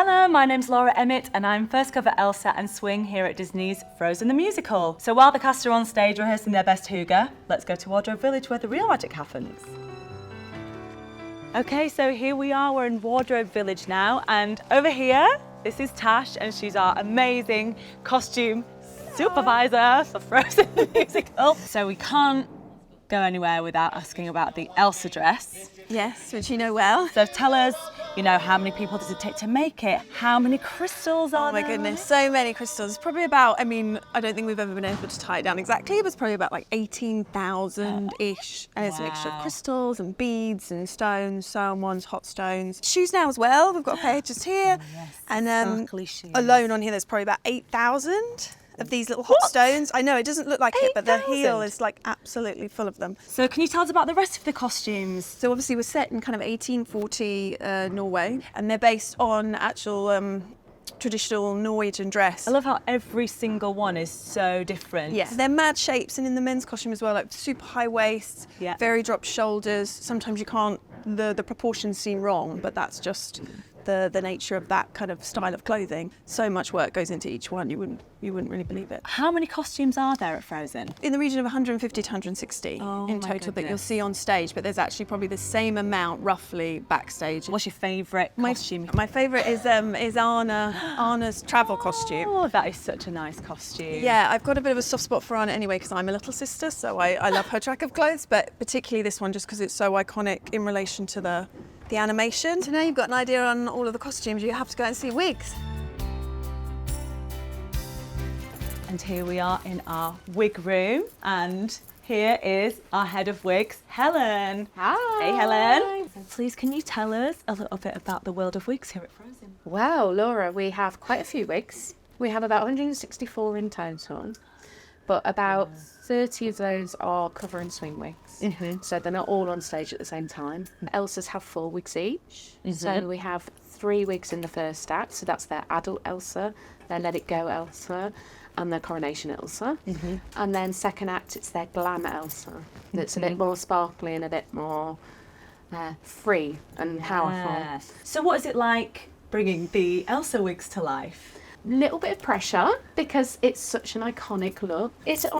Hello, my name's Laura Emmett and I'm first cover Elsa and Swing here at Disney's Frozen the Musical. So while the cast are on stage rehearsing their best hygge, let's go to Wardrobe Village where the real magic happens. Okay, so here we are, we're in Wardrobe Village now, and over here, this is Tash and she's our amazing costume supervisor for Frozen the Musical. So we can't go anywhere without asking about the Elsa dress. Yes, which you know well. So tell us, how many people does it take to make it? How many crystals are there? Oh my goodness, so many crystals. Probably about, I don't think we've ever been able to tie it down exactly, but it's probably about like 18,000-ish. And it's a mixture of crystals and beads and stones, sewn ones, hot stones. Shoes now as well, we've got a pair just here. Oh, yes. And Sparkly shoes. alone on here there's probably about 8,000 of these little hot stones. I know, it doesn't look like it, but the heel is like absolutely full of them. So can you tell us about the rest of the costumes? So obviously we're set in kind of 1840 Norway, and they're based on actual traditional Norwegian dress. I love how every single one is so different. Yeah, they're mad shapes, and in the men's costume as well, like super high waists, very dropped shoulders. Sometimes you can't, the proportions seem wrong, but that's just the nature of that kind of style of clothing. So much work goes into each one, you wouldn't really believe it. How many costumes are there at Frozen? In the region of 150 to 160 in total that you'll see on stage, but there's actually probably the same amount roughly backstage. What's your favourite costume? My favourite is Anna's travel costume. Oh, that is such a nice costume. Yeah, I've got a bit of a soft spot for Anna anyway because I'm a little sister, so I love her track of clothes, but particularly this one just because it's so iconic in relation to the animation. So now you've got an idea on all of the costumes, you have to go and see wigs. And here we are in our wig room, and here is our head of wigs, Helen. Hi. Hey, Helen. So please, can you tell us a little bit about the world of wigs here at Frozen? Well, Laura, we have quite a few wigs. We have about 164 in total, but about 30 of those are cover and swing wigs. So they're not all on stage at the same time. Elsa's have 4 wigs each. So we have 3 wigs in the first act. So that's their adult Elsa, their Let It Go Elsa, and their Coronation Elsa. And then second act, it's their Glam Elsa. That's a bit more sparkly and a bit more free and powerful. So what is it like bringing the Elsa wigs to life? Little bit of pressure because it's such an iconic look. It's a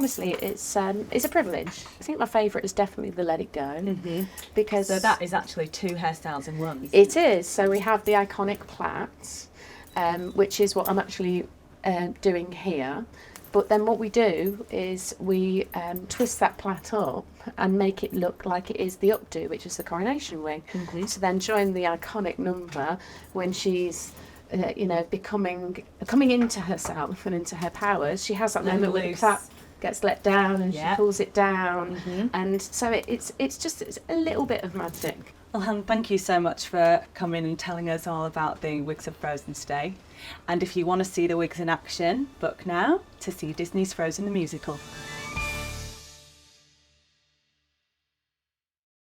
privilege. I think my favourite is definitely the Let It Go because So that is actually 2 hairstyles in one. it is. So we have the iconic plait, which is what I'm actually doing here. But then what we do is we twist that plait up and make it look like it is the updo, which is the coronation wig. So then during the iconic number when she's coming into herself and into her powers, she has that moment where the plait gets let down and she pulls it down, and so it's a little bit of magic. Well, Helen, thank you so much for coming and telling us all about the wigs of Frozen today. And if you want to see the wigs in action, book now to see Disney's Frozen the Musical.